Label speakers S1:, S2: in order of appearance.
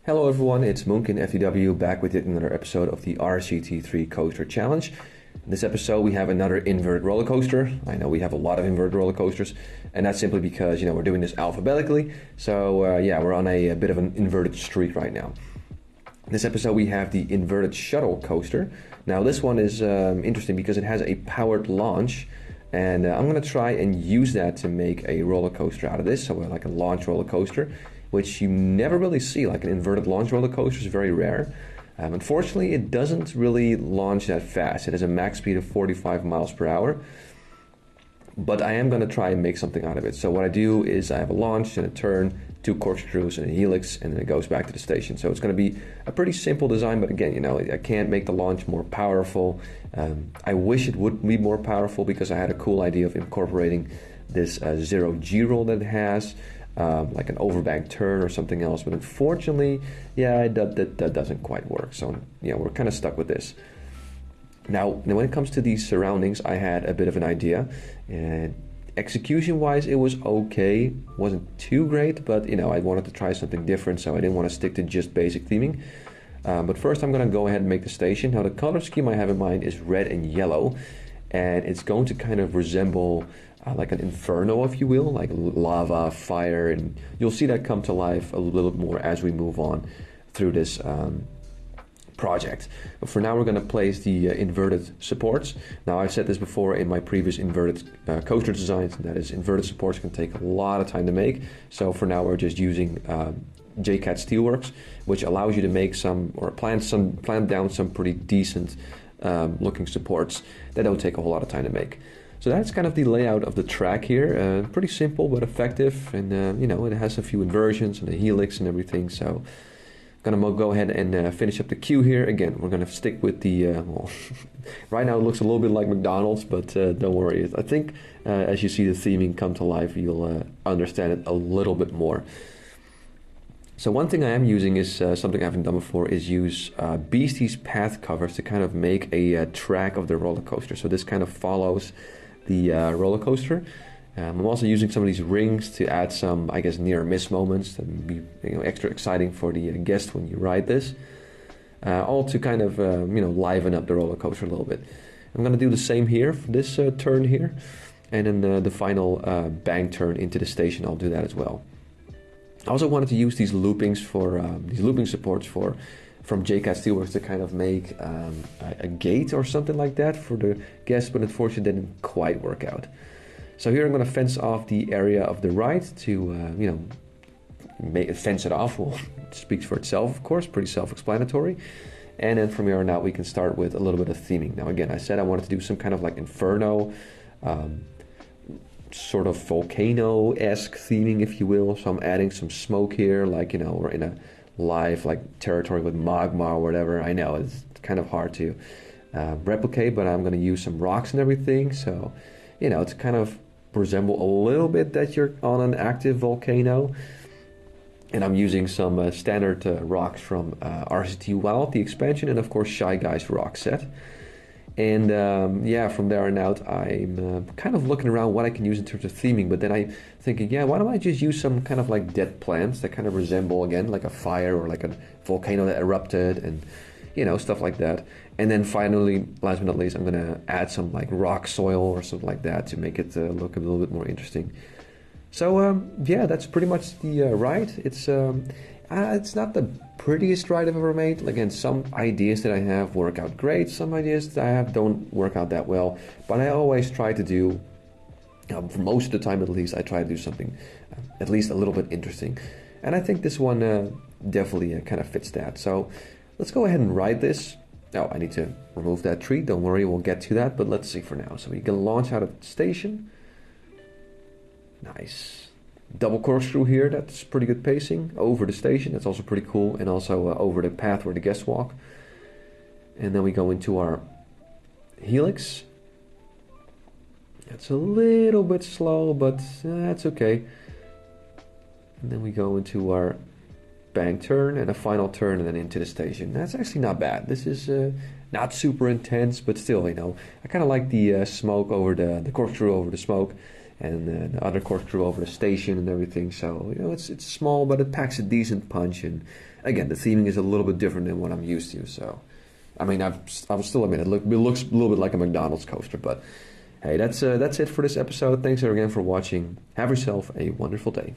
S1: Hello everyone, it's Munkin FTW back with yet another episode of the RCT 3 Coaster Challenge. In this episode we have another inverted roller coaster. I know we have a lot of inverted roller coasters, and that's simply because we're doing this alphabetically. So we're on a bit of an inverted streak right now. In this episode we have the Inverted Shuttle Coaster. Now this one is interesting because it has a powered launch, and I'm going to try and use that to make a roller coaster out of this, so like a launch roller coaster, which you never really see. Like an inverted launch roller coaster is very rare. Unfortunately, it doesn't really launch that fast. It has a max speed of 45 miles per hour, but I am going to try and make something out of it. So what I do is I have a launch and a turn, 2 corkscrews and a helix, and then it goes back to the station. So it's going to be a pretty simple design, but again, I can't make the launch more powerful. I wish it would be more powerful because I had a cool idea of incorporating this zero G roll that it has. Like an overbank turn or something else, but unfortunately, that doesn't quite work. So we're kind of stuck with this. Now, when it comes to these surroundings, I had a bit of an idea, and execution-wise, it was okay. Wasn't too great, but I wanted to try something different, so I didn't want to stick to just basic theming. But first, I'm going to go ahead and make the station. Now, the color scheme I have in mind is red and yellow, and it's going to kind of resemble like an inferno, if you will, like lava, fire, and you'll see that come to life a little bit more as we move on through this project. But for now, we're going to place the inverted supports. Now, I've said this before in my previous inverted coaster designs, and that is inverted supports can take a lot of time to make. So for now, we're just using JCAT Steelworks, which allows you to make some, or plan down some pretty decent looking supports that don't take a whole lot of time to make. So that's kind of the layout of the track here. Pretty simple but effective, and it has a few inversions and a helix and everything. So I'm gonna go ahead and finish up the queue here. Again, we're gonna stick with the right now it looks a little bit like McDonald's, but don't worry. I think as you see the theming come to life, you'll understand it a little bit more. So one thing I am using is something I haven't done before, is use Beastie's path covers to kind of make a track of the roller coaster. So this kind of follows the roller coaster. I'm also using some of these rings to add some, I guess, near miss moments that would be extra exciting for the guest when you ride this. All to kind of liven up the roller coaster a little bit. I'm going to do the same here for this turn here, and then the final bank turn into the station. I'll do that as well. I also wanted to use these loopings for these looping supports from JCAT Steelworks to kind of make a gate or something like that for the guests, but unfortunately didn't quite work out. So here I'm going to fence off the area of the ride to fence it off. Well, it speaks for itself, of course, pretty self-explanatory. And then from here on out we can start with a little bit of theming. Now again, I said I wanted to do some kind of like inferno, sort of volcano-esque theming, if you will. So I'm adding some smoke here, like we're in a live like territory with magma or whatever. I know it's kind of hard to replicate, but I'm going to use some rocks and everything, so to kind of resemble a little bit that you're on an active volcano. And I'm using some standard rocks from RCT Wild, the expansion, and of course Shy Guy's rock set. And from there on out, I'm kind of looking around what I can use in terms of theming, but then I'm thinking, why don't I just use some kind of like dead plants that kind of resemble, again, like a fire or like a volcano that erupted, and stuff like that. And then finally, last but not least, I'm going to add some like rock soil or something like that to make it look a little bit more interesting. So that's pretty much the ride. It's not the prettiest ride I've ever made. Again, some ideas that I have work out great, some ideas that I have don't work out that well, but I always try to do, for most of the time at least, I try to do something at least a little bit interesting. And I think this one definitely kind of fits that. So let's go ahead and ride this. Oh, I need to remove that tree. Don't worry, we'll get to that, but let's see for now. So we can launch out of the station. Nice. Double corkscrew here, that's pretty good pacing. Over the station, that's also pretty cool. And also over the path where the guests walk. And then we go into our helix. That's a little bit slow, but that's okay. And then we go into our bank turn and a final turn, and then into the station. That's actually not bad. This is not super intense, but still, I kind of like the smoke over the corkscrew over the smoke. and the other corkscrew over the station and everything. So it's small, but it packs a decent punch. And again, the theming is a little bit different than what I'm used to. So I mean, I will still admit it looks a little bit like a McDonald's coaster. But hey, that's it for this episode. Thanks again for watching. Have yourself a wonderful day.